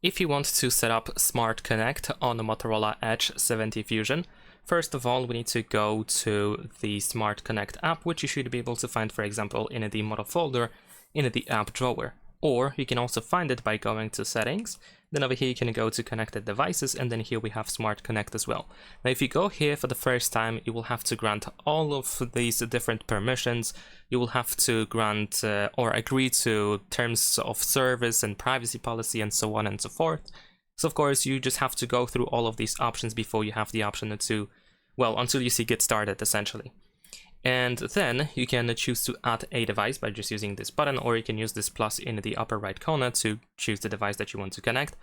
If you want to set up Smart Connect on the Motorola Edge 70 Fusion, first of all, we need to go to the Smart Connect app, which you should be able to find, for example, in the Moto folder in the app drawer. Or you can also find it by going to Settings. Then over here you can go to Connected Devices, and then here we have Smart Connect as well. Now if you go here for the first time, you will have to grant all of these different permissions. You will have to grant or agree to terms of service and privacy policy and so on and so forth. So of course you just have to go through all of these options before you have the option to, well, until you see Get Started essentially. And then you can choose to add a device by just using this button, or you can use this plus in the upper right corner to choose the device that you want to connect.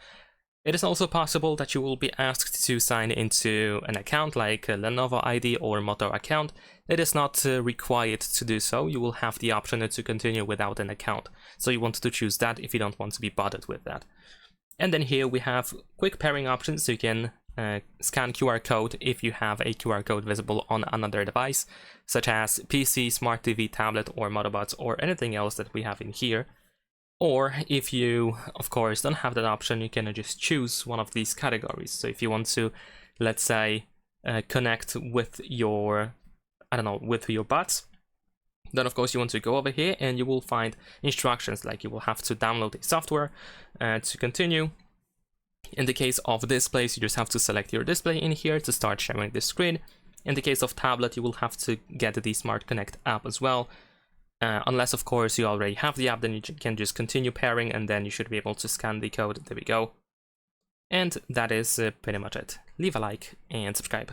It is also possible that you will be asked to sign into an account like a Lenovo ID or Moto account. It is not required to do so. You will have the option to continue without an account. So you want to choose that if you don't want to be bothered with that. And then here we have quick pairing options, so you can scan QR code if you have a QR code visible on another device, such as PC, Smart TV, tablet, or Moto Buds, or anything else that we have in here. Or if you, of course, don't have that option, you can just choose one of these categories. So if you want to, let's say, connect with your, with your buds, then of course you want to go over here and you will find instructions, like you will have to download a software to continue. In the case of displays, you just have to select your display in here to start sharing this screen. In the case of tablet, you will have to get the Smart Connect app as well. Unless, of course, you already have the app, then you can just continue pairing, and then you should be able to scan the code. There we go. And that is pretty much it. Leave a like and subscribe.